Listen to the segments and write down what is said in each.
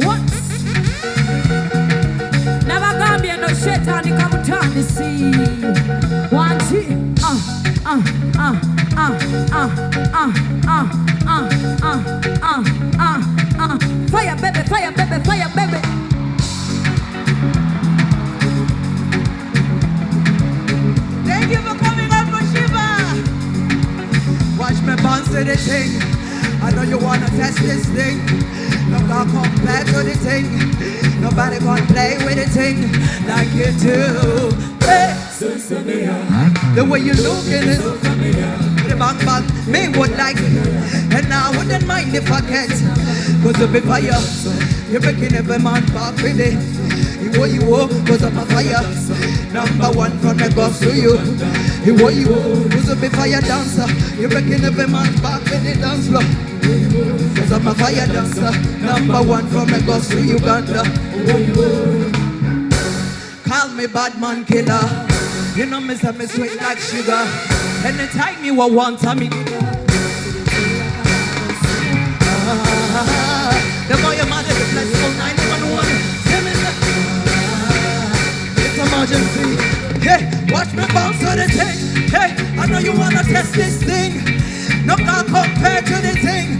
What? Nabagambye no shetani kamutandisi. One, two, fire baby, fire baby, fire baby. Thank you for coming out for Sheebah. Watch me bounce to the thing. I know you wanna test this thing. No girl compare to the thing. Nobody gonna play with the thing like you do. Hey. The way you looking it, the bang bang, me would like it. And I wouldn't mind if I get. Cause you'll be fire. You're making every man back with it. You cause I'm a fire. Number one from the gods to you. You cause you'll be fire dancer. You're making every man back with the dance floor. Cause I'm a fire dancer. Number one from the gods to Uganda. Call me bad man killer. You know me say me sweet like sugar. Anytime you want me. The boy your mother is like 911. It's emergency. Hey, watch me bounce to the thing. Hey, I know you wanna test this thing. No can compare to the thing.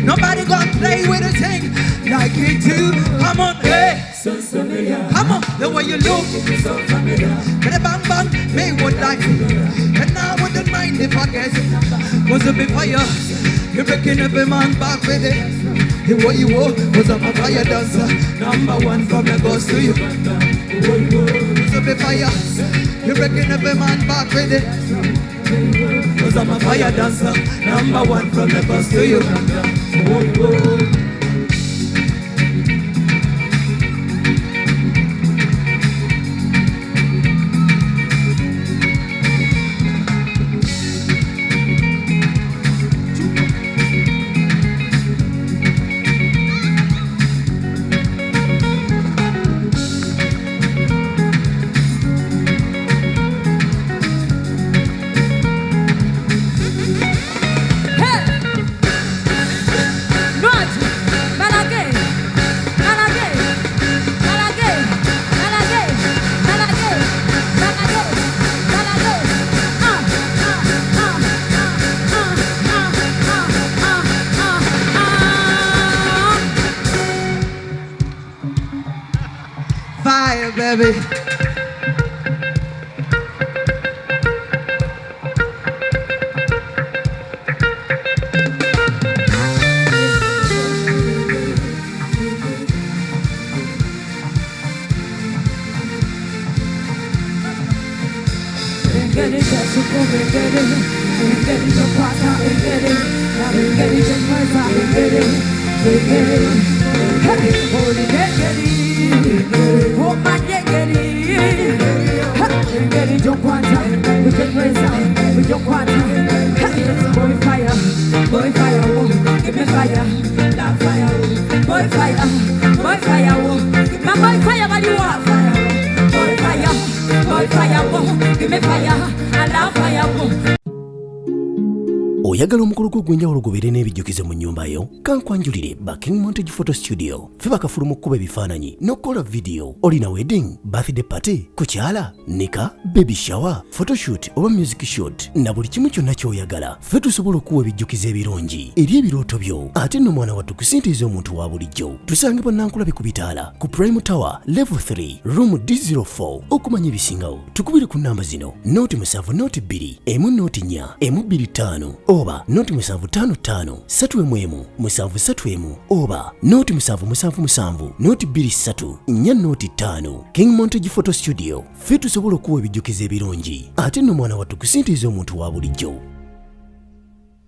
Nobody gonna play with the thing like you do. Come on, hey. Come on, the way you look. But a bang bang, me would like it. And I wouldn't mind if I guess. Cause it'll be fire. You're breaking every man back with it. You cause I'm a fire dancer. Number one from the ghost to you. Cause it'll be fire. You're breaking every man back with it. Cause I'm a fire dancer. Number one from the ghost to you. Fire, baby. Oyagala omukolo gw'enjawulo gubeere n'ebijjukizo mu nnyumba yo? Kankwanjulire ba King Montage Photo Studio. Ffe bakafulu mu kkuba ebifaananyi n'okukola video. Olina wedding, birthday party, kukyala, nika, baby shower, photoshoot oba music shoot na buli kimu kyonna ky'oyagala. Ffe tusobola okuwa ebijjukizo ebirungi eri ebirooto byo. Ate nno mwana wattu kusintiiza omuntu wa bulijjo. Tusangibwa Nankulabe ku Bitaala ku Prime Tower Level 3 Room D04. Okumanya ebisingawo tukubire ku namba zino: noti 7 noti 2 emu noti 4 emu 25 oba noti 755 3 731 oba noti 777 noti 23 4 noti 5. King Montage Photo Studio. Ffe tusobola okuwa ebijjukizo ebirungi ate nno mwana wattu kusintiiza omuntu wa bulijjo.